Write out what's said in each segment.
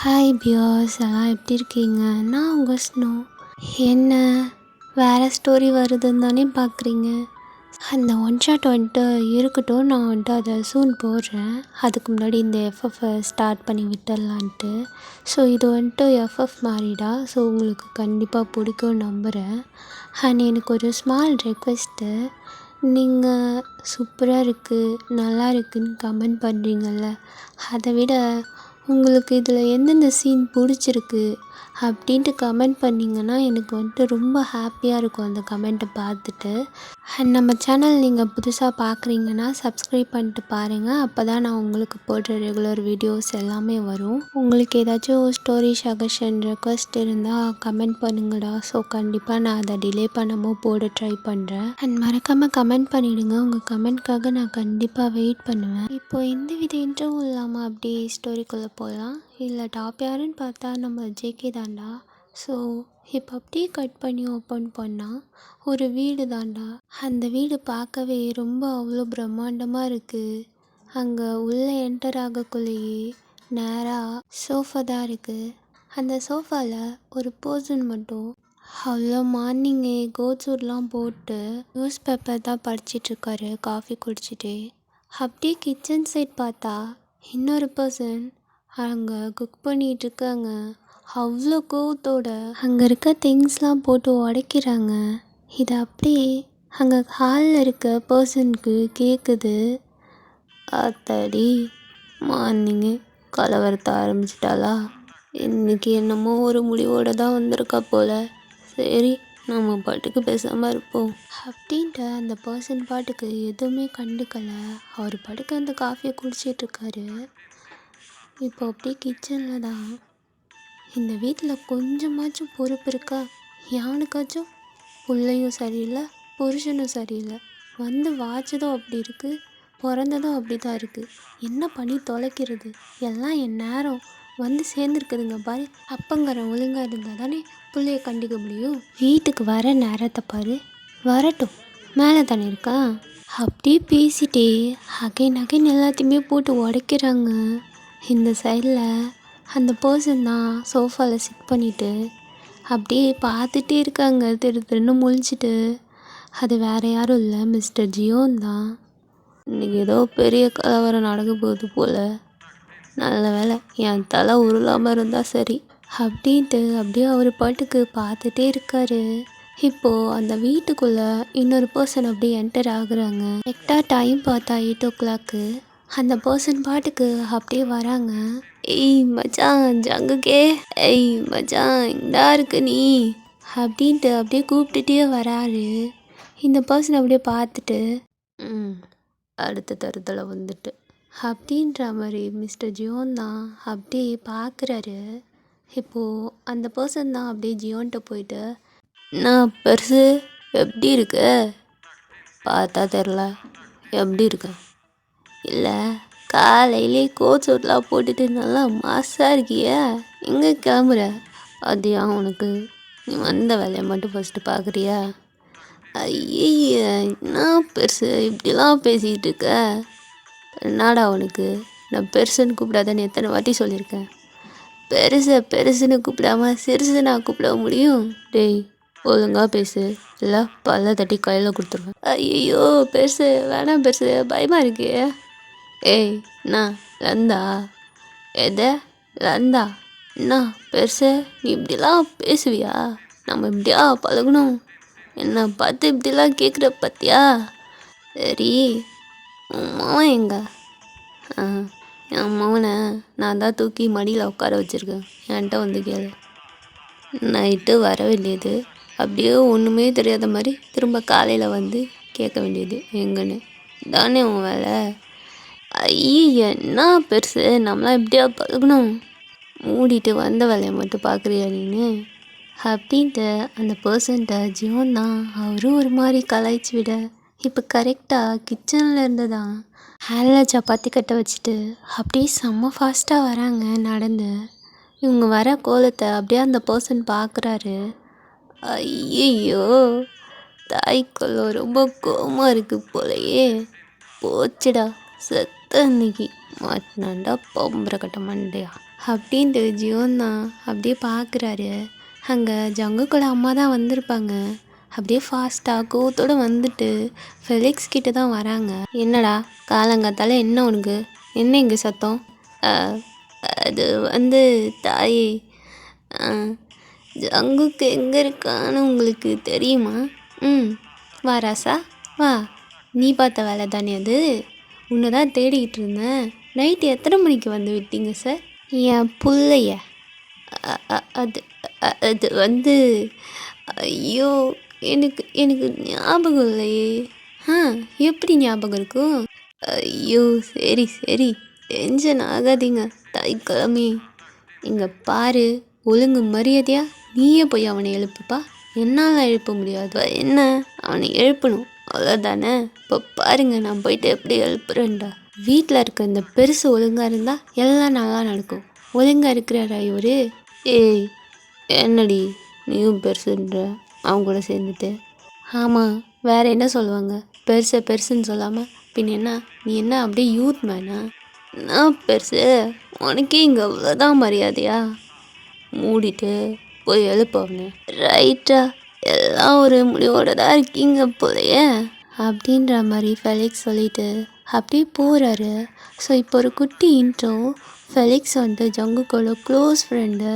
Hi Beas, எல்லாம் எப்படி இருக்கீங்க? நான் உங்கள் ஸ்னோ. என்ன வேறு ஸ்டோரி வருதுன்னு தானே பார்க்குறீங்க? அந்த ஒன் ஷாட் வந்துட்டு இருக்கட்டும், நான் வந்துட்டு அதை சூன் போடுறேன். அதுக்கு முன்னாடி இந்த எஃப்எஃப்பை ஸ்டார்ட் பண்ணி விட்டுடலான்ட்டு. ஸோ இது வந்துட்டு எஃப்எஃப் மாதிரிடா. ஸோ உங்களுக்கு கண்டிப்பாக பிடிக்கும்னு நம்புகிறேன். அண்ட் எனக்கு ஒரு ஸ்மால் ரெக்வெஸ்ட்டு. நீங்கள் சூப்பராக இருக்குது, நல்லா இருக்குதுன்னு கமெண்ட் பண்ணுறீங்கள்ல, அதை விட உங்களுக்கு இதில் எந்தெந்த சீன் பிடிச்சிருக்கு அப்படின்ட்டு கமெண்ட் பண்ணிங்கன்னா எனக்கு வந்துட்டு ரொம்ப ஹாப்பியாக இருக்கும் அந்த கமெண்ட்டை பார்த்துட்டு. அண்ட் நம்ம சேனல் நீங்கள் புதுசாக பார்க்குறீங்கன்னா சப்ஸ்கிரைப் பண்ணிட்டு பாருங்கள். அப்போ தான் நான் உங்களுக்கு போடுற ரெகுலர் வீடியோஸ் எல்லாமே வரும். உங்களுக்கு ஏதாச்சும் ஸ்டோரி சஜஷன் ரெக்வெஸ்ட் இருந்தால் கமெண்ட் பண்ணுங்கடா. ஸோ கண்டிப்பாக நான் அதை டிலே பண்ணாமல் போட ட்ரை பண்ணுறேன். அண்ட் மறக்காமல் கமெண்ட் பண்ணிவிடுங்க. உங்கள் கமெண்ட்காக நான் கண்டிப்பாக வெயிட் பண்ணுவேன். இப்போ இந்த வித இன்டர்வியூ இல்லாமல் அப்படியே ஸ்டோரிக்குள்ளே போகலாம். இல்லை டாப் யாருன்னு பார்த்தா நம்ம ஜேகே தாண்டா. ஸோ இப்போ அப்படியே கட் பண்ணி ஓப்பன் பண்ணால் ஒரு வீடு தாண்டா. அந்த வீடு பார்க்கவே ரொம்ப அவ்வளோ பிரம்மாண்டமாக இருக்குது. அங்கே உள்ளே என்டர் ஆகக்குள்ளேயே நேராக சோஃபா தான் இருக்குது. அந்த சோஃபாவில் ஒரு பர்சன் மட்டும் அவ்வளோ மார்னிங்கே கோட் சூட்லாம் போட்டு நியூஸ் பேப்பர் தான் படிச்சிட்ருக்காரு காஃபி குடிச்சிட்டு. அப்படியே கிச்சன் சைட் பார்த்தா இன்னொரு பர்சன் அங்கே குக் பண்ணிகிட்ருக்காங்க. அவ்வளோ கோவத்தோட அங்கே இருக்க திங்ஸ்லாம் போட்டு உடைக்கிறாங்க. இது அப்படியே அங்கே ஹாலில் இருக்க பர்சனுக்கு கேட்குது. ஆத்தாடி, மார்னிங்கு கலவரத்தை ஆரம்பிச்சிட்டாளா? இன்றைக்கி என்னமோ ஒரு முடிவோடு தான் வந்திருக்கா போல். சரி, நம்ம பாட்டுக்கு பேசாமல் இருப்போம் அப்படின்ட்டு அந்த பர்சன் பாட்டுக்கு எதுவுமே கண்டுக்கலை. அவர் பாட்டுக்கு அந்த காஃபியை குடிச்சிட்ருக்காரு. இப்போ அப்படியே கிச்சனில் தான் இந்த வீட்டில் கொஞ்சமாச்சும் பொறுப்பு இருக்கா? யானுக்காச்சும் பிள்ளையும் சரியில்லை, புருஷனும் சரியில்லை. வந்து வாச்சதும் அப்படி இருக்குது, பிறந்ததும் அப்படி தான் இருக்குது. என்ன பண்ணி தொலைக்கிறது? எல்லாம் என் நேரம் வந்து சேர்ந்துருக்குதுங்க பாரு. அப்பங்கிறேன் ஒழுங்காக இருந்தால் தானே பிள்ளைய கண்டிக்க முடியும். வீட்டுக்கு வர நேரத்தை பாரு. வரட்டும், மேலே தானே இருக்கான். அப்படியே பேசிட்டே அகைன் எல்லாத்தையுமே போட்டு உடைக்கிறாங்க. இந்த சைடில் அந்த பர்சன் தான் சோஃபாவில் சிட் பண்ணிவிட்டு அப்படியே பார்த்துட்டே இருக்காங்க. திருன்னு முழிச்சிட்டு. அது வேறு யாரும் இல்லை, மிஸ்டர் ஜியோன் தான். இன்றைக்கி ஏதோ பெரிய கலவரம் நடக்க போகுது போல். நல்ல வேலை என் தலை உருளாமல் இருந்தால் சரி அப்படின்ட்டு அப்படியே அவர் பாட்டுக்கு பார்த்துட்டே இருக்கார். இப்போது அந்த வீட்டுக்குள்ளே இன்னொரு பர்சன் அப்படியே என்டர் ஆகுறாங்க. கரெக்டாக டைம் பார்த்தா 8 o'clock. அந்த பர்சன் பாட்டுக்கு அப்படியே வராங்க. ஏய் மச்சான் ஜங்குக்கே, ஏய் மச்சான் இங்கடா இருக்கு நீ அப்படின்ட்டு அப்படியே கூப்பிட்டுட்டே வராரு. இந்த பர்சன் அப்படியே பார்த்துட்டு அடுத்த தருதலை வந்துட்டு அப்படின்ற மாதிரி மிஸ்டர் ஜியோன் தான் அப்படியே பார்க்குறாரு. இப்போது அந்த பர்சன் தான் அப்படியே ஜியோன்கிட்ட போயிட்டு, நான் பெருசு எப்படி இருக்க? பார்த்தா தெரில, எப்படி இருக்க? இல்லை, காலையிலே கோட் சூட்லாம் போட்டுட்டு நல்லா மாசாக இருக்கியா? எங்கே கிளம்புற? அதியா உனக்கு நீ வந்த வேலையை மட்டும் ஃபஸ்ட்டு பார்க்குறியா? ஐய, என்ன பெருசு இப்படிலாம் பேசிக்கிட்டு இருக்க? என்னடா உனக்கு? நான் பெருசுன்னு கூப்பிடாதான்னு எத்தனை வாட்டி சொல்லியிருக்கேன். பெருசுன்னு கூப்பிடாம சிறுசு நான் கூப்பிட முடியும்? டேய் ஒழுங்காக பேசு, இல்லை பல்ல தட்டி கையில் கொடுத்துருவேன். ஐயோ பெருசு வேணாம் பெருசு, பயமாக இருக்கு. ஏய் என்ன லந்தா? எதை லந்தா? என்ன பெருசு நீ இப்படிலாம் பேசுவியா? நம்ம இப்படியா பழகணும்? என்னை பார்த்து இப்படிலாம் கேட்குற பார்த்தியா? சரி, உன் மவன் எங்க? என் மவனை நான் தான் தூக்கி மடியில் உட்கார வச்சுருக்கேன். என்கிட்ட வந்து கேளு. நைட்டு வர வேண்டியது அப்படியே ஒன்றுமே தெரியாத மாதிரி திரும்ப காலையில் வந்து கேட்க வேண்டியது எங்கன்னு தானே உன் வேலை. ஐய, என்ன பெருசு நம்மளாம் எப்படியா பழகணும்? மூடிட்டு வந்த வேலையை மட்டும் பார்க்குறியா நீனு அப்படின்ட்டு அந்த பர்சன்ட்ட ஜியோன் தான் அவரும் ஒரு மாதிரி கலாய்ச்சி விட. இப்போ கரெக்டாக கிச்சனில் இருந்து தான் ஹேண்டில் சப்பாத்தி கட்டை வச்சுட்டு அப்படியே செம்ம ஃபாஸ்ட்டாக வராங்க நடந்து. இவங்க வர கோலத்தை அப்படியே அந்த பர்சன் பார்க்குறாரு. ஐயோ, தாய்க்குள்ள ரொம்ப கோவமாக இருக்குது போலையே. போச்சுடா, செத்த இன்னைக்கு மாட்டினாண்டா பொம்பரை கட்ட மண்டையா. அப்படின்ட்டு ஜியோன் தான் அப்படியே பார்க்குறாரு. அங்கே ஜங்குக்கோட அம்மா தான் வந்திருப்பாங்க. அப்படியே ஃபாஸ்ட்டாக கோவத்தோடு வந்துட்டு ஃபெலிக்ஸ் கிட்ட தான் வராங்க. என்னடா காலங்காத்தால என்ன உனக்கு, என்ன இங்கே சத்தம்? "அஹ், அது வந்து தாயே, ஜங்குக்கு எங்கே இருக்கான்னு உங்களுக்கு தெரியுமா? ம், வா ராசா வா, நீ பார்த்த வேலை தானே அது, உன்னை தான் தேடிக்கிட்டு இருந்தேன். நைட்டு எத்தனை மணிக்கு வந்து விட்டீங்க சார் என் புள்ளைய? அது அது வந்து ஐயோ, எனக்கு எனக்கு ஞாபகம் இல்லையே. ஆ, எப்படி ஞாபகம் இருக்கும்? ஐயோ, சரி சரி, டென்ஷன் ஆகாதீங்க தாய்க்கிழமை. இங்கே பாரு, ஒழுங்கு மரியாதையா நீயே போய் அவனை எழுப்புப்பா. என்னால் எழுப்ப முடியாதா என்ன? அவனை எழுப்பணும் அவ்வளோதானே. இப்போ பாருங்க, நான் போயிட்டு எப்படி எழுப்புறேன்டா. வீட்டில் இருக்க இந்த பெருசு ஒழுங்காக இருந்தால் எல்லாம் நல்லா நடக்கும். ஒழுங்காக இருக்கிறாரா இவர்? ஏய், என்னடி நீயும் பெருசுன்ற அவங்க கூட சேர்ந்துட்டு? ஆமாம், வேறு என்ன சொல்லுவாங்க? பெருசுன்னு சொல்லாமல் பின் என்ன? நீ என்ன அப்படியே யூத் மேனா? நான் பெருசு, உனக்கே இங்கே அவ்வளோதான் மரியாதையா? மூடிட்டு போய் எழுப்பவனு. ரைட்டா, எல்லாம் ஒரு முடிவோட தான் இருக்கீங்க போலையே அப்படின்ற மாதிரி ஃபெலிக்ஸ் சொல்லிட்டு அப்படியே போகிறாரு. ஸோ இப்போ ஒரு குட்டி இன்ட்ரோ. ஃபெலிக்ஸ் வந்து ஜங்குக்கோட க்ளோஸ் ஃப்ரெண்டு.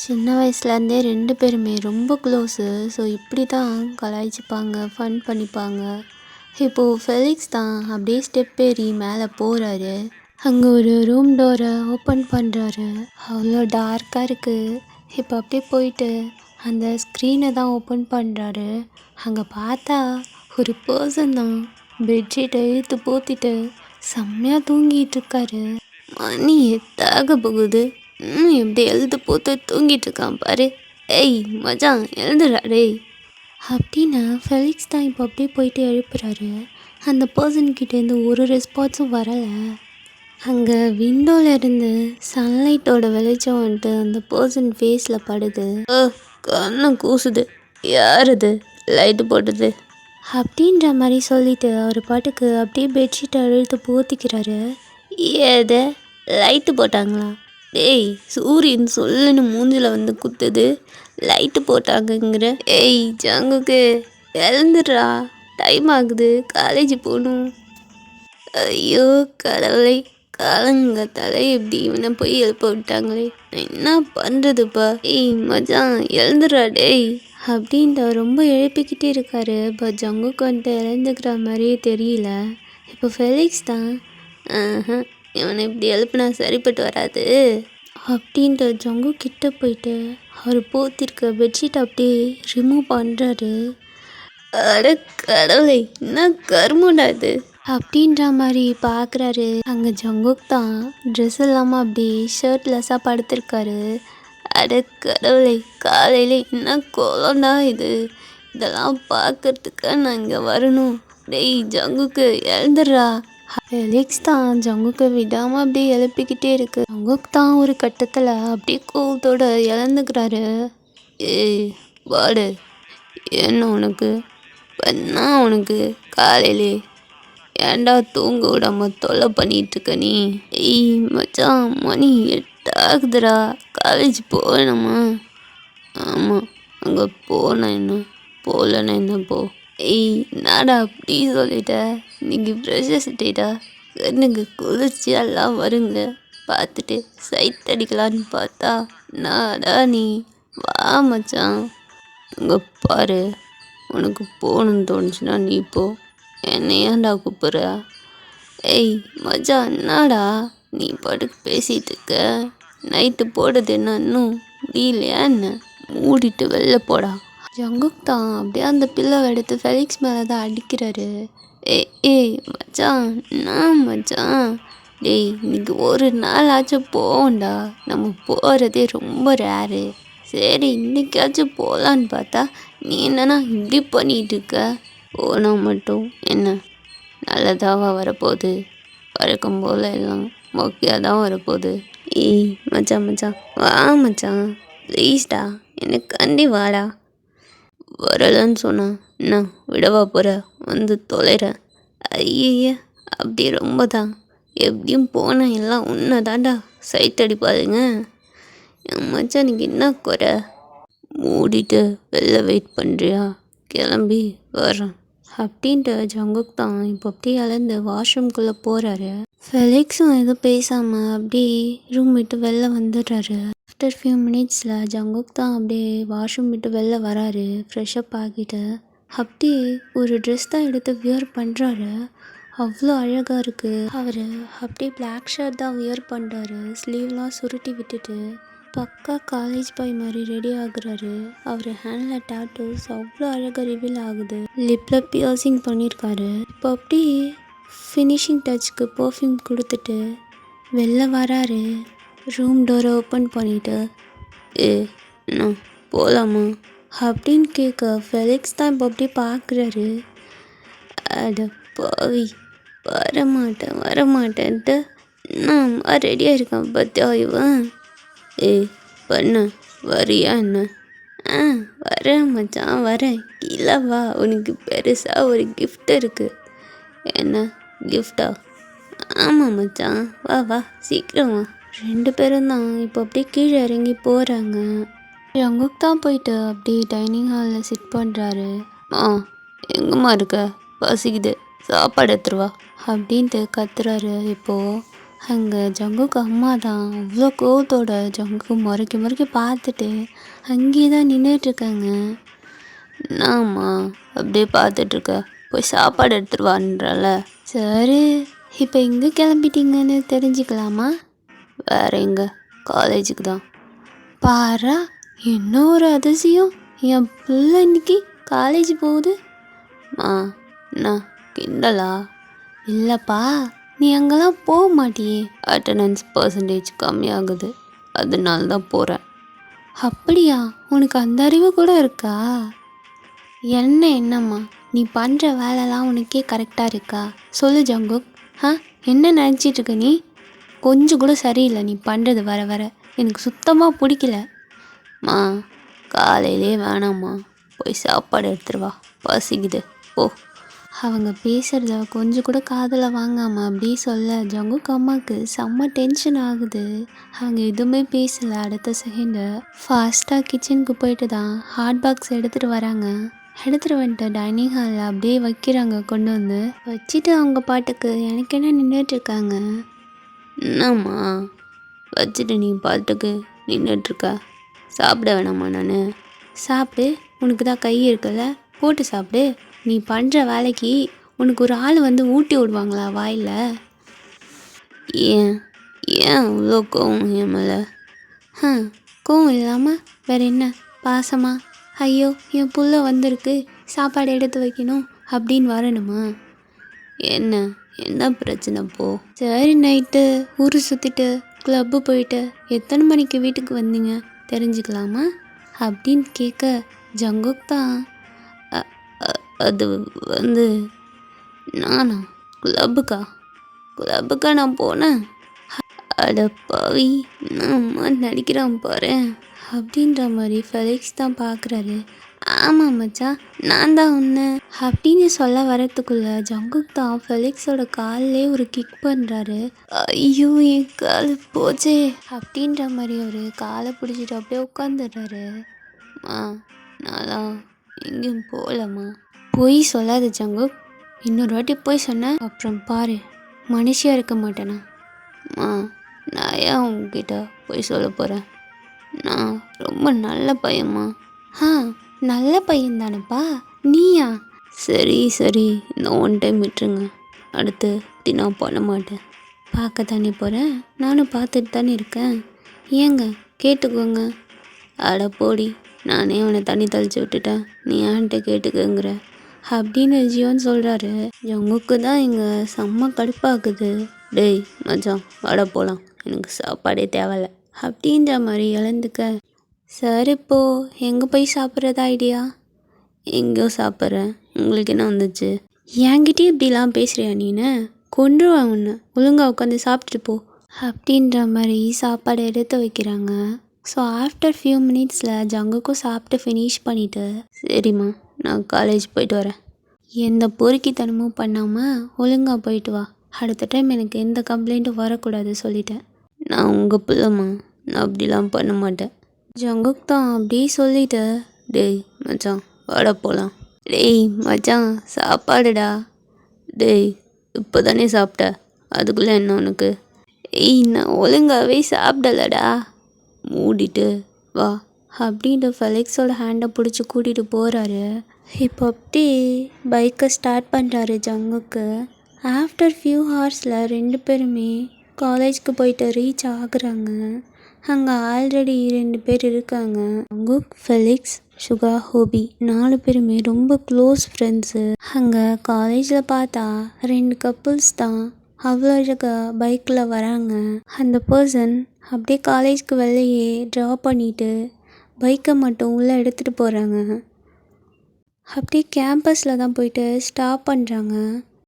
சின்ன வயசுலேருந்தே 2 பேருமே ரொம்ப க்ளோஸு. ஸோ இப்படி தான் கலாய்ச்சிப்பாங்க, ஃபன் பண்ணிப்பாங்க. இப்போது ஃபெலிக்ஸ் தான் அப்படியே ஸ்டெப் ஏறி மேலே போகிறாரு. அங்கே ஒரு ரூம் டோரை ஓப்பன் பண்ணுறாரு. அவ்வளோ டார்க்காக இருக்குது. இப்போ அப்படியே போயிட்டு அந்த ஸ்க்ரீனை தான் ஓப்பன் பண்ணுறாரு. அங்கே பார்த்தா ஒரு பர்சன் தான் பெட்ஷீட்டை இழுத்து போத்திட்டு செம்மையாக தூங்கிட்டு இருக்காரு. மணி எத்தாக போகுது, எப்படி எழுத்து போத்து தூங்கிட்டு இருக்கான் பாரு. ஏய் மச்சான், எழுதுடா டேய் அப்படின்னு ஃபெலிக்ஸ் தான் இப்போ அப்படியே போயிட்டு எழுப்புறாரு. அந்த பர்சன்கிட்டேருந்து ஒரு ரெஸ்பான்ஸும் வரலை. அங்கே விண்டோவில் இருந்து சன்லைட்டோட வெளிச்சம் வந்துட்டு அந்த பர்சன் ஃபேஸில் படுது. கண்ணை கூசுது, யார் இது லைட்டு போட்டது அப்படின்ற மாதிரி சொல்லிட்டு அவர் பாட்டுக்கு அப்படியே பெட்ஷீட்டை அழுத்து போத்திக்கிறாரு. ஏதே லைட்டு போட்டாங்களா? டேய், சூரியன் சொல்லுன்னு மூஞ்சில் வந்து குத்துது, லைட்டு போட்டாங்கங்கிற? ஏய் ஜங்குக்கு, எழுந்துடுறா, டைம் ஆகுது, காலேஜ் போகணும். ஐயோ கடவுளை, காலங்கத்தால எப்படி இவனை போய் எழுப்ப விட்டாங்களே, நான் என்ன பண்ணுறதுப்பா? ஏய் மச்சான், எழுந்துடுறா டேய் அப்படின்ட்டு ரொம்ப எழுப்பிக்கிட்டே இருக்காரு. பட் ஜங்குக்கு வந்துட்டு எழுந்துக்கிற மாதிரியே தெரியல. இப்போ ஃபெலிக்ஸ் தான் இவனை இப்படி எழுப்புனா சரிப்பட்டு வராது அப்படின்ட்டு ஜங்கு கிட்ட போயிட்டு அவர் போத்திருக்க பெட்ஷீட் அப்படியே ரிமூவ் பண்ணுறாரு. அட கடவுளை, என்ன கருமுண்டா இது அப்படின்ற மாதிரி பார்க்குறாரு. அங்கே ஜங்குக் தான் ட்ரெஸ் இல்லாமல் அப்படியே ஷர்ட்லெஸ்ஸாக படுத்திருக்காரு. அட கடவுளை, காலையில் என்ன கோலம்டா இது, இதெல்லாம் பார்க்கறதுக்கா நான் இங்கே வரணும்? டேய் ஜங்குக்கு, எழுந்துடுறா. ஃபெலிக்ஸ் தான் ஜங்குக்கு விடாமல் அப்படியே எழுப்பிக்கிட்டே இருக்கு. ஜங்குக் தான் ஒரு கட்டத்தில் அப்படியே கோவத்தோட இழந்துக்கிறாரு. ஏய் வாடு, என்ன உனக்கு பண்ணா? உனக்கு காலையிலே ஏன்டா தூங்க விடாம தொல்லை பண்ணிகிட்ருக்க நீ? ஏய் மச்சான், மணி 8 ஆகுதுடா, காலேஜ் போகணுமா? ஆமாம், அங்கே போனேன் என்ன, போகலன்னு என்ன போ. ஏய் நாடா அப்படி சொல்லிட்ட, இன்னைக்கு ஃப்ரெஷ்ஷஸ் டேட்டா, கண்ணுக்கு குளிர்ச்சியெல்லாம் வருங்க, பார்த்துட்டு சைட் அடிக்கலான்னு பார்த்தா நாடா நீ. வா மச்சான், அங்கே பாரு, உனக்கு போகணுன்னு தோணுச்சுன்னா நீ போ, என்னை ஏன்டா கூப்பிட்ற? ஏய் மச்சான், என்னடா நீ பாட்டுக்கு பேசிகிட்டு இருக்க? நைட்டு போடுறது என்ன இன்னும் முடியலையா என்ன? மூடிட்டு வெளில போடா. ஜங்குக் தான் அப்படியே அந்த பில்லை எடுத்து ஃபெலிக்ஸ் மேலே தான் அடிக்கிறாரு. ஏய் மச்சான், என்ன மச்சான்? டேய், இன்னைக்கு ஒரு நாள் ஆச்சும் போவோம்டா, நம்ம போகிறதே ரொம்ப ரேரு. சரி இன்னைக்காச்சும் போகலான்னு பார்த்தா நீ என்னன்னா இப்படி பண்ணிகிட்டு இருக்க? போனால் மட்டும் என்ன நல்லதாவா வரப்போகுது? வழக்கம் போல் எல்லாம் மொக்கையாக தான் வரப்போகுது. ஏய் மச்சான் மச்சான், வா மச்சான், ப்ளீஸ்டா, எனக்கு கண்டி வாடா. வரலன்னு சொன்னா என்ன விடவா போகிற? வந்து தொலைகிறேன். ஐய, அப்படி ரொம்ப தான், எப்படியும் போனால் எல்லாம் உன்னை தாண்டா. சைட் அடிப்பாதுங்க. என் மச்சானுக்கு என்ன குறை? மூடிட்டு வெளில வெயிட் பண்ணுறியா? கிளம்பி வர்றேன் அப்படின்ட்டு ஜங்குக் தான் இப்போ அப்படியே இழந்து வாஷ்ரூம்குள்ளே போகிறாரு. ஃபெலிக்ஸும் எதுவும் பேசாமல் அப்படியே ரூம் விட்டு வெளில வந்துடுறாரு. ஆஃப்டர் ஃபியூ மினிட்ஸில் ஜங்குக் தான் அப்படியே வாஷ்ரூம் விட்டு வெளில வராரு. ஃப்ரெஷ்அப் ஆகிட்டு அப்படியே ஒரு ட்ரெஸ் தான் எடுத்து வியர் பண்ணுறாரு. அவ்வளோ அழகாக இருக்குது. அவர் அப்படியே பிளாக் ஷர்ட் தான் வியர் பண்ணுறாரு. ஸ்லீவ்லாம் சுருட்டி விட்டுட்டு பக்கா காலேஜ் பாய் மாதிரி ரெடி ஆகுறாரு. அவர் ஹேண்டில் டாட்டூஸ் அவ்வளோ அழகாக ரிவீல் ஆகுது. லிப்பில் பியர்சிங் பண்ணியிருக்காரு. இப்போ அப்படியே ஃபினிஷிங் டச்சுக்கு பர்ஃப்யூம் கொடுத்துட்டு வெளில வராரு. ரூம் டோரை ஓப்பன் பண்ணிவிட்டு என்ன போகலாமா அப்படின்னு கேட்க ஃபெலிக்ஸ் தான் இப்போ அப்படியே பார்க்குறாரு. அட பாவி, வரமாட்டேன்ட்டு நான் ரெடியாக இருக்கேன் பார்த்தியா இவன். பண்ண வரியா என்ன? வரேன் மச்சான் வரேன். கீழே வா, உனக்கு பெருசாக ஒரு கிஃப்ட் இருக்குது. என்ன கிஃப்டா? ஆமாம் மச்சான், வா வா சீக்கிரம் வா. 2 பேரும் தான் இப்போ அப்படியே கீழே இறங்கி போகிறாங்க. ஜங்குக் தான் போயிட்டு அப்படியே டைனிங் ஹாலில் சிட் பண்ணுறாரு. எங்கம்மா இருக்க? பசிக்குது, சாப்பாடு எடுத்துருவா அப்படின்ட்டு கத்துறாரு. இப்போது அங்கே ஜங்குக்கு அம்மா தான் அவ்வளோ கோவத்தோட ஜங்குக்கு முறைக்கி பார்த்துட்டு அங்கேயே தான் நின்றுட்டுருக்காங்க. என்னம்மா அப்படியே பார்த்துட்ருக்க? போய் சாப்பாடு எடுத்துருவான்றால. சரி, இப்போ எங்கே கிளம்பிட்டீங்கன்னு தெரிஞ்சுக்கலாமா? வேற எங்கே? காலேஜுக்கு தான். பாரா, என்ன ஒரு அதிசயம், என் பிள்ளை இன்னைக்கு காலேஜ் போகுது. என்ன கிண்டலா? இல்லைப்பா, நீ அங்கெல்லாம் போக மாட்டியே. அட்டண்டன்ஸ் பர்சன்டேஜ் கம்மியாகுது, அதனால தான் போகிறேன். அப்படியா? உனக்கு அந்த அறிவு கூட இருக்கா? என்னம்மா நீ பண்ணுற வேலைலாம் உனக்கே கரெக்டாக இருக்கா? சொல்லு ஜங்குக். என்ன நினச்சிட்ருக்க நீ? கொஞ்சம் கூட சரியில்லை நீ பண்ணுறது. வர எனக்கு சுத்தமாக பிடிக்கல. காலையிலே வேணாம்மா, போய் சாப்பாடு எடுத்துருவா, பசிக்குது ஓ. அவங்க பேசுகிறத கொஞ்சம் கூட காதில் வாங்காமல் அப்படி சொல்ல ஜங்குக் அம்மாவுக்கு செம்ம டென்ஷன் ஆகுது. அவங்க எதுவுமே பேசலை. அடுத்த செகண்டு ஃபாஸ்ட்டாக கிச்சனுக்கு போயிட்டு தான் ஹாட் பாக்ஸ் எடுத்துகிட்டு வராங்க. எடுத்துகிட்டு வந்துட்டு டைனிங் ஹாலில் அப்படியே வைக்கிறாங்க. கொண்டு வந்து வச்சுட்டு அவங்க பாட்டுக்கு எனக்கு என்ன நின்றுட்டுருக்காங்க. என்னம்மா வச்சுட்டு நீ பாட்டுக்கு நின்றுட்டுருக்க? சாப்பிட வேணாமா? நான் சாப்பிடு, உனக்கு தான் கை இருக்குல்ல, போட்டு சாப்பிடு. நீ பண்ணுற வேலைக்கு உனக்கு ஒரு ஆள் வந்து ஊட்டி விடுவாங்களா வாயில்? ஏன் அவ்வளோ கோவம் என் மேலே? கோவம் இல்லாமல் வேற என்ன? பாசமா? ஐயோ என் புள்ள வந்திருக்கு, சாப்பாடு எடுத்து வைக்கணும் அப்படின்னு வரணுமா? என்ன பிரச்சனை போ? சரி, நைட்டு ஊர் சுற்றிட்டு கிளப்பு போயிட்டு எத்தனை மணிக்கு வீட்டுக்கு வந்தீங்க தெரிஞ்சுக்கலாமா அப்படின்னு கேட்க ஜங்குக் தான் அது வந்து நானா கிளப்புக்கா நான் போனேன். அட பாவி, நான் நடிக்கிறான் பாரு அப்படின்ற மாதிரி ஃபெலிக்ஸ் தான் பார்க்குறாரு. ஆமாம் மச்சான், நான் தான் உன்னை அப்படின்னு சொல்ல வரத்துக்குள்ள ஜங்குக் தான் ஃபெலிக்ஸோட காலிலே ஒரு கிக் பண்ணுறாரு. ஐயோ என் கால் போச்சே அப்படின்ற மாதிரி அவர் காலை பிடிச்சிட்டு அப்படியே உட்காந்துடுறாரு. நான் எங்கேயும் போகலம்மா. போய் சொல்லாத ஜங்குக், இன்னொரு வாட்டி போய் சொன்ன அப்புறம் பாரு மனுஷியாக இருக்க மாட்டேனா. நான் ஏன் உங்ககிட்ட போய் சொல்ல போகிறேன்? நான் ரொம்ப நல்ல பையம்மா. நல்ல பையன் தானேப்பா நீயா? சரி இந்த ஒன் டைம் விட்டுருங்க, அடுத்து இப்படி நான் பண்ண மாட்டேன். பார்க்க தானே போகிறேன், நானும் பார்த்துட்டு தானே இருக்கேன். ஏங்க கேட்டுக்கோங்க. அட போடி, நானே அவனை தண்ணி தெளித்து விட்டுட்டேன், நீ ஏன்ட்ட கேட்டுக்கங்கிற அப்படின்னு ஜியோன்னு சொல்கிறாரு. ஜங்குக்கு தான் இங்கே செம்ம கடுப்பாக்குது. டேய் மச்சான் வாட போகலாம், எனக்கு சாப்பாடே தேவையில்ல அப்படின்ற மாதிரி இழந்துக்க. சரி, இப்போ எங்கே போய் சாப்பிட்றதா ஐடியா? எங்கேயோ சாப்பிட்றேன், உங்களுக்கு என்ன வந்துச்சு? என்கிட்டே இப்படிலாம் பேசுகிறியா நீனு? கொன்றுவேன் உன்னை, ஒழுங்காக உட்காந்து சாப்பிட்டுட்டு போ அப்படின்ற மாதிரி சாப்பாடு எடுத்து வைக்கிறாங்க. ஸோ ஆஃப்டர் ஃபியூ மினிட்ஸில் ஜங்குக்கும் சாப்பிட்டு ஃபினிஷ் பண்ணிவிட்டு, சரிம்மா நான் காலேஜ் போயிட்டு வரேன். எந்த பொறுக்கித்தனமும் பண்ணாமல் ஒழுங்காக போயிட்டு வா. அடுத்த டைம் எனக்கு எந்த கம்ப்ளைண்ட்டும் வரக்கூடாது சொல்லிட்டேன். நான் உங்கள் பிள்ளைம்மா, நான் அப்படிலாம் பண்ண மாட்டேன். ஜங்குக் தான் அப்படியே சொல்லிட்டு, டேய் மச்சான் வாடா போகலாம். டேய் மச்சான் சாப்பாடுடா. டேய் இப்போ தானே சாப்பிட்ட, அதுக்குள்ளே என்ன உனக்கு? ஏய் நான் ஒழுங்காகவே சாப்பிடலடா. மூடிட்டு வா அப்படின்ட்டு ஃபெலிக்ஸோட ஹேண்டை பிடிச்சி கூட்டிகிட்டு போகிறாரு. இப்போ அப்படியே பைக்கை ஸ்டார்ட் பண்ணுறாரு ஜங்குக்கு. ஆஃப்டர் ஃபியூ ஹவர்ஸில் 2 பேருமே காலேஜ்க்கு போயிட்டு ரீச் ஆகுறாங்க. அங்கே ஆல்ரெடி 2 பேர் இருக்காங்க. ஜங்குக், ஃபெலிக்ஸ், சுகா, ஹோபி 4 பேருமே ரொம்ப க்ளோஸ் ஃப்ரெண்ட்ஸு. அங்கே காலேஜில் பார்த்தா 2 கப்புள்ஸ் தான் அவ்வளோ அழகாக பைக்கில் வராங்க. அந்த பர்சன் அப்படியே காலேஜ்க்கு வெளியே ட்ரா பண்ணிவிட்டு பைக்கை மட்டும் உள்ளே எடுத்துகிட்டு போகிறாங்க. அப்படியே கேம்பஸில் தான் போயிட்டு ஸ்டாப் பண்ணுறாங்க.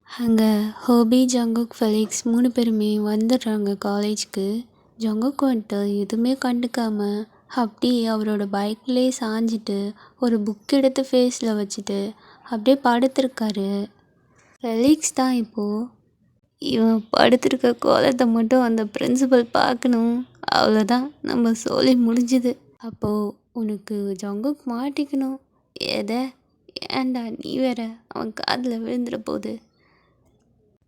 அங்கே ஹோபி, ஜங்குக், ஃபெலிக்ஸ் 3 பேருமே வந்துடுறாங்க காலேஜ்க்கு. ஜங்குக் வந்துட்டு எதுவுமே கண்டுக்காமல் அப்படியே அவரோட பைக்லேயே சாஞ்சிட்டு ஒரு புக் எடுத்து ஃபேஸில் வச்சுட்டு அப்படியே படுத்திருக்காரு. ஃபெலிக்ஸ் தான் இப்போது இவன் படுத்திருக்க கோலத்தை மட்டும் அந்த பிரின்சிபல் பார்க்கணும், அவ்வளோதான் நம்ம சொல்லி முடிஞ்சுது. அப்போது உனக்கு ஜங்குக் மாட்டிக்கணும். எதை? ஏன்டா நீ வேற? அவன் காதில் விழுந்துட போகுது.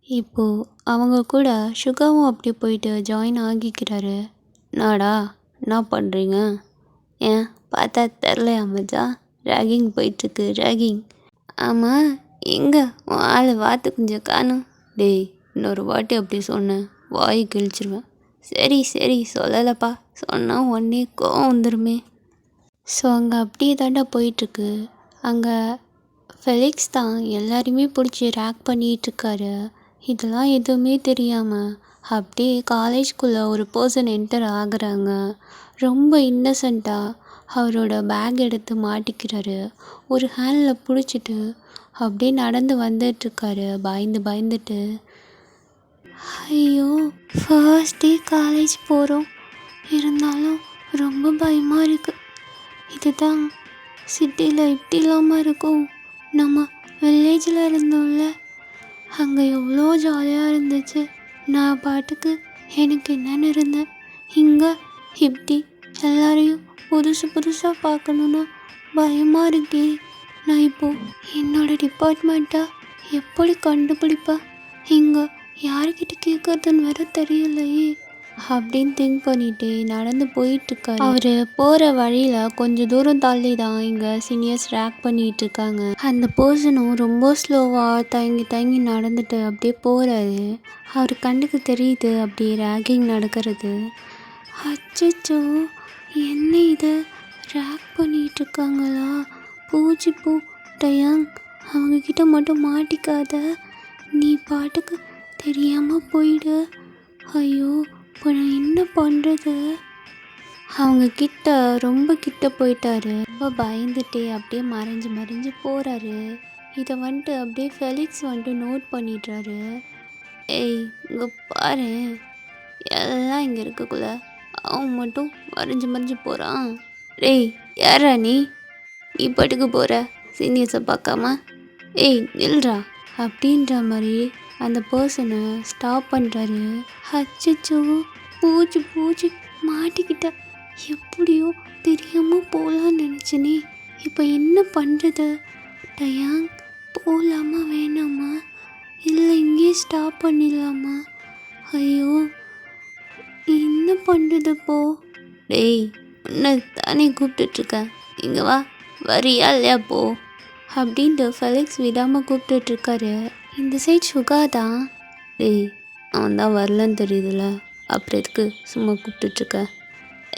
இப்போது அவங்க கூட சுகாவும் அப்படியே போயிட்டு ஜாயின் ஆகிக்கிறாரு. நாடா என்ன பண்ணுறீங்க? ஏன் பார்த்தா தெரிலையா மச்சான்? ரேகிங் போயிட்டுருக்கு, ரேகிங். ஆமாம், எங்கே உன் ஆளை வாத்து கொஞ்சம் காணும். டேய் இன்னொரு வாட்டி அப்படி சொன்னேன் வாய் கிழிச்சிருவேன். சரி சரி சொல்லலைப்பா, சொன்னால் உடனே கோவம் வந்துடுமே. ஸோ அங்கே அப்படியே தாண்டா போயிட்டுருக்கு. அங்கே ஃபெலிக்ஸ் தான் எல்லாரையுமே பிடிச்சி ரேக் பண்ணிகிட்ருக்காரு. இதெல்லாம் எதுவுமே தெரியாமல் அப்படியே காலேஜ்குள்ளே ஒரு பர்சன் என்டர் ஆகுறாங்க. ரொம்ப இன்னசென்ட்டாக அவரோட பேக் எடுத்து மாட்டிக்கிறாரு. ஒரு ஹேண்டில் பிடிச்சிட்டு அப்படியே நடந்து வந்துட்டுருக்காரு பயந்துட்டு. ஐயோ, ஃபர்ஸ்ட் டே காலேஜ் போகிறோம், இருந்தாலும் ரொம்ப பயமாக இருக்குது. இதுதான் சிட்டியில் இப்படி இல்லாமல் இருக்கும். நம்ம வில்லேஜில் இருந்தோம்ல, அங்கே எவ்வளோ ஜாலியாக இருந்துச்சு. நான் பாட்டுக்கு எனக்கு என்னென்னு இருந்தேன். இங்கே இப்படி எல்லாரையும் புதுசாக பார்க்கணுன்னா பயமாக இருக்கே. நான் இப்போது என்னோடய டிபார்ட்மெண்ட்டை எப்படி கண்டுபிடிப்பேன்? இங்கே யார்கிட்ட கேட்குறதுன்னு வேற தெரியலையே அப்படின்னு திங்க் பண்ணிகிட்டே நடந்து போயிட்டுருக்காரு. அவர் போகிற வழியில் கொஞ்சம் தூரம் தள்ளி தான் இங்கே சீனியர்ஸ் ரேக் பண்ணிகிட்டு இருக்காங்க. அந்த பர்சனும் ரொம்ப ஸ்லோவாக தயங்கி நடந்துட்டு அப்படியே போகிறாரு. அவர் கண்ணுக்கு தெரியுது அப்படியே ரேக்கிங் நடக்கிறது. அச்சோ, என்ன இது, ரேக் பண்ணிகிட்ருக்காங்களா? பூச்சி பூ டயாங், அவங்கக்கிட்ட மட்டும் மாட்டிக்காத, நீ பாட்டுக்கு தெரியாமல் போயிடு. ஐயோ, இப்போ நான் என்ன பண்ணுறது? அவங்க ரொம்ப கிட்ட போயிட்டாரு. ரொம்ப பயந்துட்டே அப்படியே மறைஞ்சு போகிறாரு. இதை வந்துட்டு அப்படியே ஃபெலிக்ஸ் வந்துட்டு நோட் பண்ணிடுறாரு. ஏய் இங்கே பாரு, எல்லாம் இங்கே இருக்கக்குள்ள அவன் மட்டும் மறைஞ்சு போகிறான். டேய் யாரா நீ பாட்டுக்கு போகிற சீனியர்ஸை பார்க்காம? ஏய் நில்றா அப்படின்ற மாதிரி அந்த பர்சனை ஸ்டாப் பண்ணுறாரு. அச்சோ, பூச்சி மாட்டிக்கிட்ட. எப்படியோ தெரியாமல் போகலான்னு நினச்சினே, இப்போ என்ன பண்ணுறது? டயாங், போகலாமா வேணாமா? இல்லை இங்கேயே ஸ்டாப் பண்ணிடலாமா? ஐயோ, என்ன பண்ணுறது இப்போ? டேய் உன்னை தானே கூப்பிட்டுட்ருக்க, இங்கே வா, வரியா இல்லையா போ அப்படின்ட்டு ஃபெலிக்ஸ் விடாமல் கூப்பிட்டுட்ருக்காரு. இந்த சைட் சுகா தான். டேய் அவன் தான் வரலன்னு தெரியுதுல்ல, அப்புறம் எதுக்கு சும்மா கூப்பிட்டுட்ருக்க?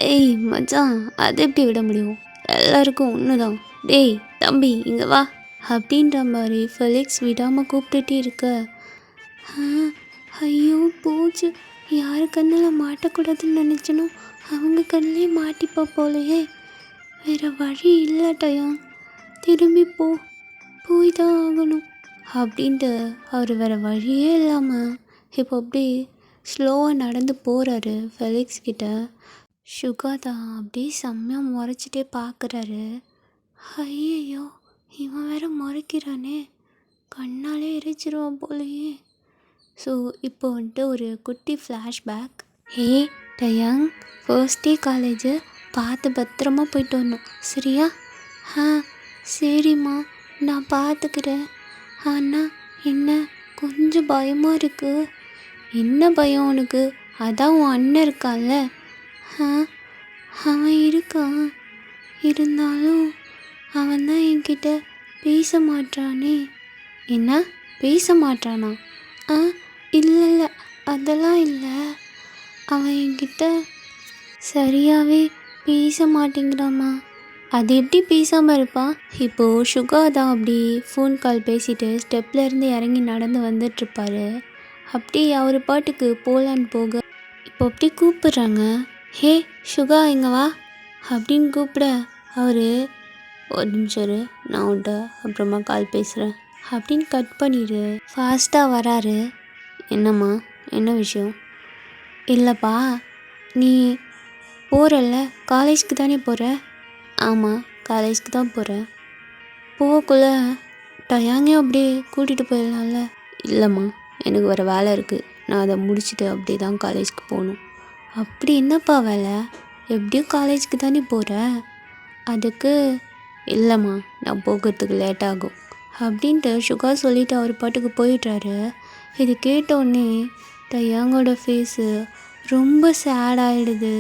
ஏய் மச்சான், அதை எப்படி விட முடியும்? எல்லாருக்கும் ஒன்று தான். டேய் தம்பி இங்கே வா அப்படின்ற மாதிரி ஃபெலிக்ஸ் விடாமல் கூப்பிட்டுட்டே இருக்க. ஐயோ போச்சு, யார் கண்ணில் மாட்டக்கூடாதுன்னு நினச்சனோ அவங்க கண்ணிலே மாட்டிப்பா போலையே. வேறு வழி இல்லாட்டயா, திரும்பி போய் தான் ஆகணும் அப்படின்ட்டு அவர் வேறு வழியே இல்லாமல் இப்போ அப்படியே ஸ்லோவாக நடந்து போகிறாரு ஃபெலிக்ஸ் கிட்ட. சுகா தான் அப்படியே செம்மையாக முறைச்சிட்டே பார்க்குறாரு. ஐயோ, இவன் வேற முறைக்கிறானே, கண்ணாலே எரிச்சிருவான் போலையே. ஸோ இப்போ வந்துட்டு ஒரு குட்டி flashback. De Jong, first day college, பார்த்து பத்திரமா போயிட்டு வரணும், சரியா? ஆ சரிம்மா, நான் பார்த்துக்கிறேன். ஆனால் என்ன கொஞ்சம் பயமாக இருக்குது. என்ன பயம் உனக்கு? அதான் உன் அண்ணன் இருக்கான்ல. ஆ அவன் இருக்கான், இருந்தாலும் அவன் தான் என்கிட்ட பேச மாட்டானே. என்ன பேச மாட்டானா? ஆ இல்லை இல்லை, அதெல்லாம் இல்லை. அவன் என்கிட்ட சரியாகவே பேச மாட்டேங்கிறாம்மா. அது எப்படி பேசாமல் இருப்பான்? இப்போது சுகா தான் அப்படி ஃபோன் கால் பேசிட்டு ஸ்டெப்லேருந்து இறங்கி நடந்து வந்துட்டுருப்பாரு. அப்படி அவர் பாட்டுக்கு போகலான்னு போக இப்போ அப்படி கூப்பிட்றாங்க. ஹே சுகா, இங்கே வா அப்படின்னு கூப்பிட அவர் ஒரு நிமிஷம் இரு, நான் உன்ட்ட அப்புறமா கால் பேசுகிறேன் அப்படின்னு கட் பண்ணிடு ஃபாஸ்ட்டாக வராரு. என்னம்மா, என்ன விஷயம்? இல்லைப்பா, நீ போகிறல்ல, காலேஜ்க்கு தானே போகிற? ஆமாம், காலேஜ்க்கு தான் போகிறேன். போகக்குள்ள டயாங்கையும் அப்படியே கூட்டிகிட்டு போயிடலாம்ல? இல்லைம்மா, எனக்கு வேறு வேலை இருக்குது, நான் அதை முடிச்சுட்டு அப்படியே தான் காலேஜ்க்கு போகணும். அப்படி என்னப்பா வேலை? எப்படியும் காலேஜ்க்கு தானே போகிற, அதுக்கு? இல்லைம்மா, நான் போகிறதுக்கு லேட் ஆகும் அப்படின்ட்டு சுகா சொல்லிவிட்டு அவர் பாட்டுக்கு போயிடுறாரு. இது கேட்டோடனே டயாங்கோட ஃபேஸு ரொம்ப சேட் ஆகிடுது.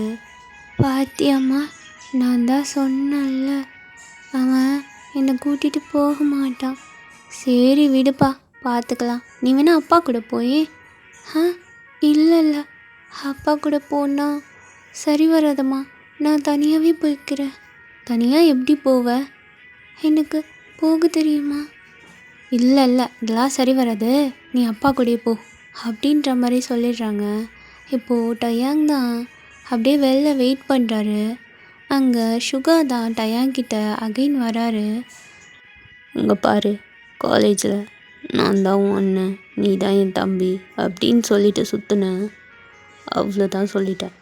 பாத்தியம்மா, நான் தான் சொன்னேன்ல, அவன் என்னை கூட்டிகிட்டு போக மாட்டான். சரி விடுப்பா, பார்த்துக்கலாம். நீ வேணா அப்பா கூட போய். ஆ இல்லை இல்லை, அப்பா கூட போனால் சரி வராதம்மா, நான் தனியாகவே போய்க்கிறேன். தனியாக எப்படி போவ? எனக்கு போக தெரியுமா? இல்லை இல்லை, இதெல்லாம் சரி வராது, நீ அப்பா கூடயே போ அப்படின்ற மாதிரி சொல்லிடுறாங்க. இப்போது டயாங் தான் அப்படியே வெளில வெயிட் பண்ணுறாரு. அங்கே சுகா தான் டயாங்கிட்ட அகைன் வராரு. இங்கே பாரு, காலேஜில் நான் தான் உன் அண்ணன், நீ தான் என் தம்பி அப்படின்னு சொல்லிட்டு சுற்றினேன், அவ்வளோதான் சொல்லிட்டேன்.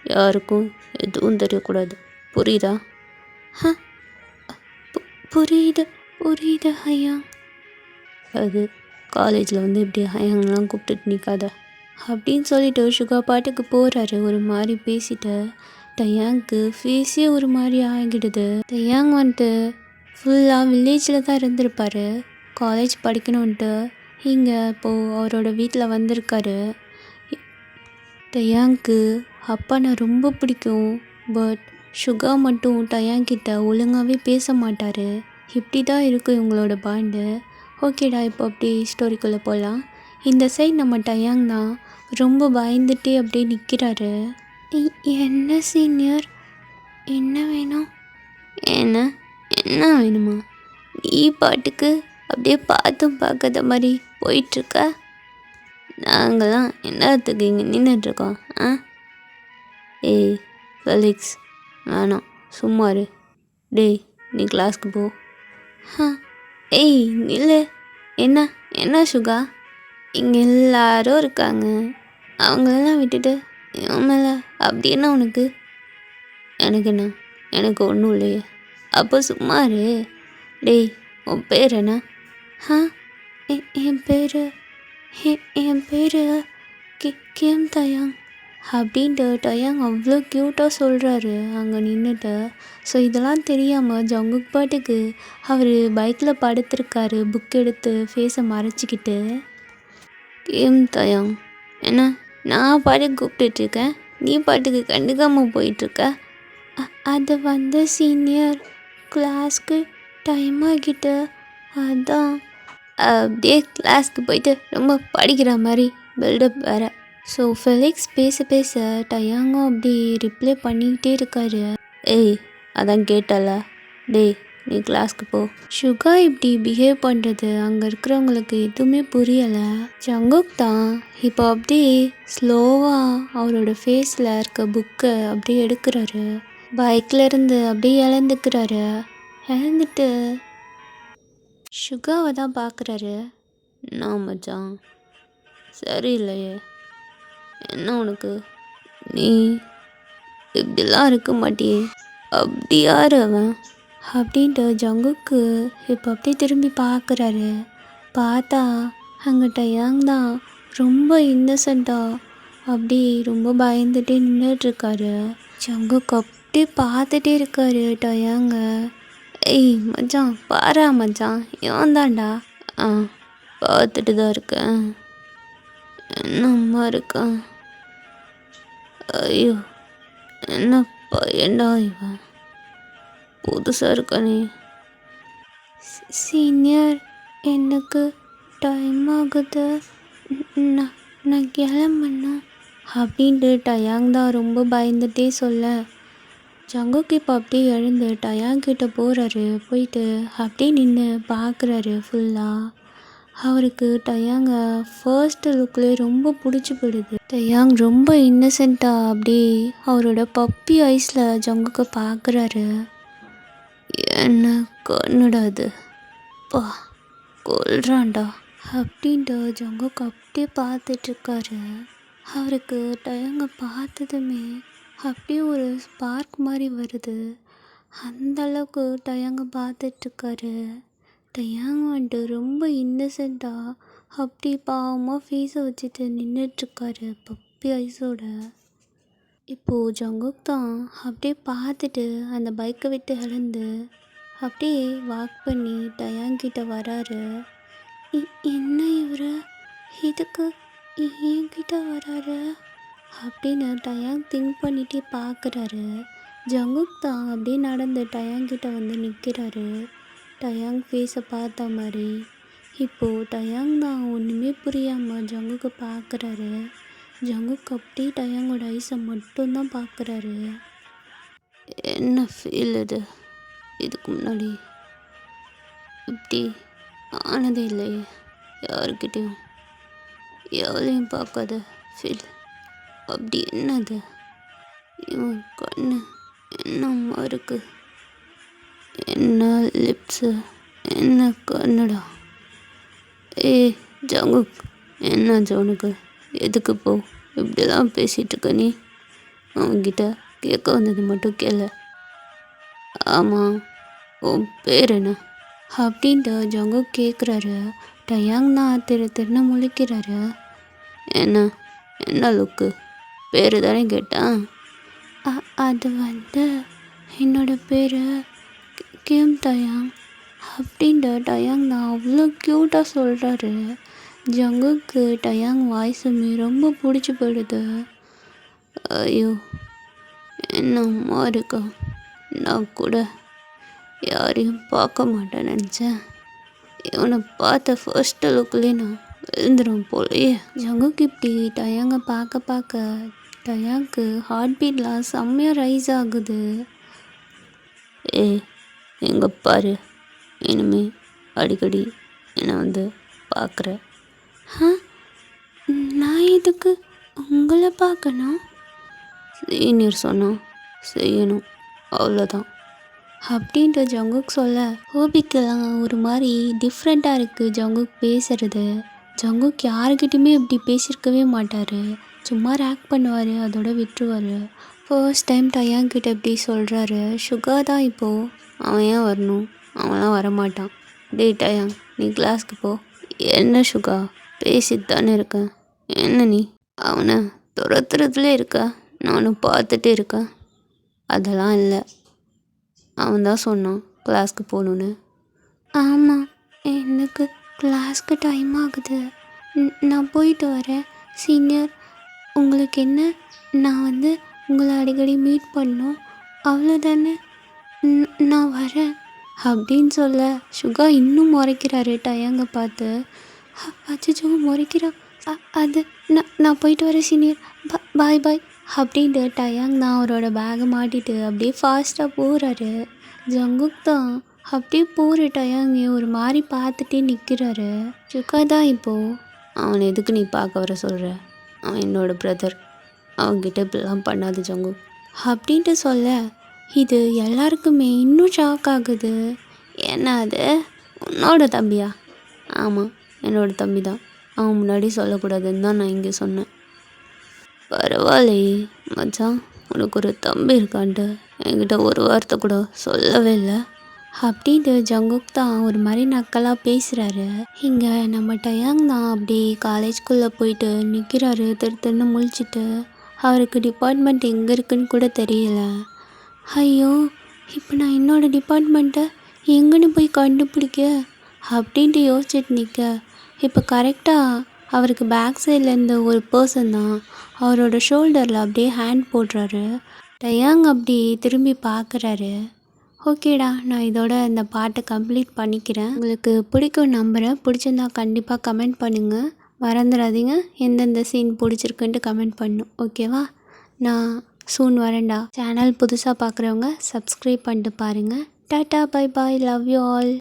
யாருக்கும் எதுவும் தெரியக்கூடாது, புரியுதா? ஆ புரியுது புரியுது ஐயா. அது காலேஜில் வந்து இப்படி ஹயாங்கெலாம் கூப்பிட்டுட்டு நிற்காத அப்படின்னு சொல்லிட்டு சுகா பாட்டுக்கு போகிறாரு. ஒரு மாதிரி பேசிட்டு டயாங்க்கு ஃபேஸே ஒரு மாதிரி ஆகிடுது. டயாங் வந்துட்டு ஃபுல்லாக வில்லேஜில் தான் இருந்திருப்பார், காலேஜ் படிக்கணுன்ட்டு. இங்கே இப்போது அவரோட வீட்டில் வந்திருக்காரு. டயாங்க்கு அப்பானை ரொம்ப பிடிக்கும், பட் சுகா மட்டும் டயாங்கிட்ட ஒழுங்காகவே பேச மாட்டார். இப்படி தான் இருக்கும் இவங்களோட பாண்டு. ஓகேடா, இப்போ அப்படி ஸ்டோரிக்குள்ளே போகலாம். இந்த சைட் நம்ம டயாங் தான் ரொம்ப பயந்துட்டே அப்படியே நிற்கிறாரு. என்ன சீனியர், என்ன வேணும்? என்ன என்ன வேணுமா? நீ பாட்டுக்கு அப்படியே பார்த்தும் பார்க்காத மாதிரி போயிட்டுருக்க. நாங்களாம் என்னத்துக்கு இங்கே நின்றுட்டுருக்கோம்? ஆ ஏய் ஃபெலிக்ஸ், வேணாம், சும்மா இரு. டேய், நீ கிளாஸ்க்கு போ. ஆ ஏய் நில்லு. என்ன என்ன சுகா, இங்கே எல்லாரும் இருக்காங்க, அவங்களெல்லாம் விட்டுட்டு இவன் மேலே அப்படி என்ன உனக்கு? எனக்கு என்ன, எனக்கு ஒன்றும் இல்லையே. அப்போ சும்மா இரு. டேய், உன் பேர் என்ன? ஆ என் பேர் என் பேர் கிம் டயாங் அப்படின்ட்டு டயாங் அவ்வளோ க்யூட்டாக சொல்கிறாரு அங்கே நின்றுட்டு. ஸோ இதெல்லாம் தெரியாமல் ஜங்குக் பாட்டுக்கு அவர் பைக்கில் படுத்திருக்காரு, புக் எடுத்து ஃபேஸை மறைச்சிக்கிட்டு. கிம் டயாங், என்ன நான் பாட்டுக்கு கூப்பிட்டுட்ருக்கேன், நீ பாட்டுக்கு கண்டுக்காமல் போயிட்டுருக்க? அது வந்து சீனியர், கிளாஸ்க்கு டைம் ஆகிட்டு அதான். அப்படியே கிளாஸ்க்கு போயிட்டு ரொம்ப படிக்கிற மாதிரி பில்டப் வேறு. ஸோ ஃபெலிக்ஸ் பேச பேச டயாங்கும் அப்படி ரிப்ளை பண்ணிக்கிட்டே இருக்காரு. ஏய், அதான் கேட்டல, டேய் நீ கிளாஸ்க்கு போ. சுகா இப்படி பிஹேவ் பண்ணுறது அங்கே இருக்கிறவங்களுக்கு எதுவுமே புரியலை. ஜங்குக் தான் இப்போ அப்படியே ஸ்லோவாக அவரோட ஃபேஸில் இருக்க புக்கை அப்படியே எடுக்கிறாரு, பைக்கில் இருந்து அப்படியே இழந்துக்கிறாரு. இழந்துட்டு சுகாவை தான் பார்க்குறாரு. நான் மச்சான் சரியில்லையே, என்ன உனக்கு? நீ இப்படிலாம் இருக்க மாட்டியே, அப்படி யார் அவன் அப்படின்ட்டு ஜங்குக்கு இப்போ அப்படியே திரும்பி பார்க்குறாரு. பார்த்தா அங்கே டயாங் தான் ரொம்ப இன்னசென்ட்டாக அப்படி ரொம்ப பயந்துட்டே நின்றுட்டுருக்காரு. ஜங்குக் அப்படியே பார்த்துட்டே இருக்காரு டயாங்க. ஏய் மச்சான், பாரா மச்சான், இவன் தான்டா. ஆ, பார்த்துட்டு தான் இருக்கேன். என்னம்மா இருக்கான்? ஐயோ, என்ன பையன்டா இவன், புதுசாக இருக்கானே. சீனியர், எனக்கு டைம் ஆகுது, நான் நான் கிளம்பணும் அப்படின்ட்டு டயாங் தான் ரொம்ப பயந்துட்டே சொல்ல, ஜங்குக் இப்போ அப்படியே எழுந்து டயாங் கிட்ட போகிறாரு. போயிட்டு அப்படியே நின்று பார்க்குறாரு ஃபுல்லாக. அவருக்கு டயாங்க ஃபர்ஸ்ட் லுக்லேயே ரொம்ப பிடிச்சி போயிடுது. டயாங் ரொம்ப இன்னசென்ட்டாக அப்படியே அவரோட பப்பி ஐஸில் ஜங்குக்கை பார்க்குறாரு. என்ன கண்ணுடா அது, பா கொல்றான்டா அப்படின்ட்டு ஜங்குக் அப்படியே பார்த்துட்ருக்காரு. அவருக்கு டயாங்க பார்த்ததுமே அப்படியே ஒரு ஸ்பார்க் மாதிரி வருது. அந்த அளவுக்கு டயாங்க பார்த்துட்ருக்காரு. டயாங் வந்துட்டு ரொம்ப இன்னசென்ட்டாக அப்படி பாவமாக ஃபேஸை வச்சுட்டு நின்றுட்டுருக்காரு பப்பி ஐஸோட. இப்போது ஜங்குக் தான் அப்படியே பார்த்துட்டு அந்த பைக்கை விட்டு எழுந்து அப்படியே வாக் பண்ணி டயாங்கிட்ட வராரு. என்ன இவர் இதுக்கு என்கிட்ட வராரு அப்படின்னு டயாங் திங்க் பண்ணிகிட்டே பார்க்குறாரு. ஜங்குக் தான் அப்படியே நடந்து டயாங்கிட்ட வந்து நிற்கிறாரு. டயாங் ஃபேஸை பார்த்த மாதிரி. இப்போது டயாங் தான் ஒன்றுமே புரியாமல் ஜங்குக்கை பார்க்குறாரு. ஜங்குக் அப்படியே டயாங்கோட ஐஸை மட்டும்தான் பார்க்குறாரு. என்ன ஃபீல் இது, இதுக்கு முன்னாடி இப்படி ஆனதே இல்லையே. யாருக்கிட்டேயும் எவளையும் பார்க்காத ஃபீல். அப்படி என்னது, இவன் கண்ணு என்னம்மா இருக்கு, என்ன லிப்ஸு, என்ன கண்ணுடா. ஏய் ஜங்குக், என்னாச்சு உனக்கு, எதுக்கு போ இப்படிலாம் பேசிகிட்டு இருக்க நீ? அவன்கிட்ட கேட்க வந்தது மட்டும் கேள. ஆமாம், உன் பேர் என்ன அப்படின்ட்டு ஜங்குக் கேட்குறாரு. டயாங் தான் திருன்னு முழிக்கிறாரு. என்ன என்ன லுக்கு, பேர் தானே கேட்டான். அது வந்து என்னோட பேர் கிம் டயாங் அப்படின்ட்டு டயாங் தான் அவ்வளோ க்யூட்டாக சொல்கிறாரு. ஜங்குக்கு டயாங் வாய்ஸுமே ரொம்ப பிடிச்சி போயிடுது. ஐயோ, என்னம்மா இருக்கா, நான் கூட யாரையும் பார்க்க மாட்டேன் நினச்சேன். இவனை பார்த்த ஃபர்ஸ்ட் லுக்லேயே நான் எழுந்துடும் போலையே. ஜங்குக்கு இப்படி டயாங்க பார்க்க பார்க்க டயாங்க்கு ஹார்ட் பீட்லாம் செம்மையாக ரைஸ் ஆகுது. ஏய் எங்கே பாரு, இனிமே அடிக்கடி என்னை வந்து பார்க்குற. நான் இதுக்கு உங்களை பார்க்கணும்? சீனியர் சொன்னால் செய்யணும், அவ்வளோதான் அப்படின்ட்டு ஜங்குக் சொல்ல, ஹோபிக்கெல்லாம் ஒரு மாதிரி டிஃப்ரெண்ட்டாக இருக்குது ஜங்குக் பேசுகிறது. ஜங்குக் யாருக்கிட்டையுமே இப்படி பேசியிருக்கவே மாட்டார். சும்மா ரேக் பண்ணுவார், அதோட விட்டுருவார். ஃபர்ஸ்ட் டைம் டயாங்கிட்ட இப்படி சொல்கிறாரு. சுகா தான் இப்போது. அவன் ஏன் வரணும், அவன்லாம் வரமாட்டான். டேய் டயாங், நீ கிளாஸ்க்கு போ. என்ன சுகா, பேசிட்டு தானே இருக்கேன், என்ன நீ அவனை துரத்துறதுலே இருக்க? நானும் பார்த்துட்டே இருக்கேன். அதெல்லாம் இல்லை, அவன் தான் சொன்னான் கிளாஸ்க்கு போகணுன்னு. ஆமாம், எனக்கு கிளாஸ்க்கு டைம் ஆகுது, நான் போயிட்டு வரேன். சீனியர், உங்களுக்கு என்ன, நான் வந்து உங்களை அடிக்கடி மீட் பண்ணோம், அவ்வளோதானே, நான் வரேன் அப்படின்னு சொல்ல, சுகா இன்னும் முறைக்கிறாரு டயாங்க பார்த்து. அச்சோ முறைக்கிறா, அது நான் போயிட்டு வரேன் சீனியர், பாய் பாய் அப்படின்ட்டு டயாங் தான் அவரோட பேகை மாட்டிட்டு அப்படியே ஃபாஸ்ட்டாக போகிறாரு. ஜங்குக் தான் அப்படியே போகிற டயாங்க ஒரு மாதிரி பார்த்துட்டே நிற்கிறாரு. சுகா தான் இப்போது. அவனை எதுக்கு நீ பார்க்க வர சொல்கிற, அவன் என்னோட பிரதர், அவன்கிட்ட இப்படிலாம் பண்ணாது ஜங்குக் அப்படின்ட்டு சொல்ல, இது எல்லாருக்குமே இன்னும் ஷாக் ஆகுது. என்ன அது, உன்னோட தம்பியா? ஆமாம், என்னோட தம்பி தான். அவன் முன்னாடி சொல்லக்கூடாதுன்னு தான் நான் இங்கே சொன்னேன். பரவாயில்லையே மச்சான், உனக்கு ஒரு தம்பி இருக்கான்ட்டு என்கிட்ட ஒரு வார்த்தை கூட சொல்லவே இல்லை. அப்படின்ட்டு ஜங்குக் தான் ஒரு மாதிரி நக்கலாக பேசுகிறாரு. இங்கே நம்ம டயாங் தான் அப்படி காலேஜ்குள்ளே போயிட்டு நிற்கிறாரு திருன்னு முழிச்சிட்டு. அவருக்கு டிபார்ட்மெண்ட் எங்கே இருக்குன்னு கூட தெரியல. ஐயோ, இப்போ நான் என்னோடய டிபார்ட்மெண்ட்டை எங்கன்னு போய் கண்டுபிடிக்க அப்படின்ட்டு யோசிச்சுட்டு நிற்க, இப்போ கரெக்டாக அவருக்கு பேக் சைடில் இருந்த ஒரு பர்சன் தான் அவரோட ஷோல்டரில் அப்படியே ஹேண்ட் போடுறாரு. டயாங் அப்படி திரும்பி பார்க்குறாரு. ஓகேடா, நான் இதோட இந்த பாட்டை கம்ப்ளீட் பண்ணிக்கிறேன். உங்களுக்கு பிடிக்கும் நம்புகிறேன். பிடிச்சிருந்தா கண்டிப்பாக கமெண்ட் பண்ணுங்கள். மறந்துடாதீங்க எந்தெந்த சீன் பிடிச்சிருக்குன்ட்டு கமெண்ட் பண்ணும். ஓகேவா? நான் சூன் வரேன்டா. சேனல் புதுசாக பார்க்குறவங்க சப்ஸ்கிரைப் பண்ணிட்டு பாருங்கள். Tata, bye bye, love you all.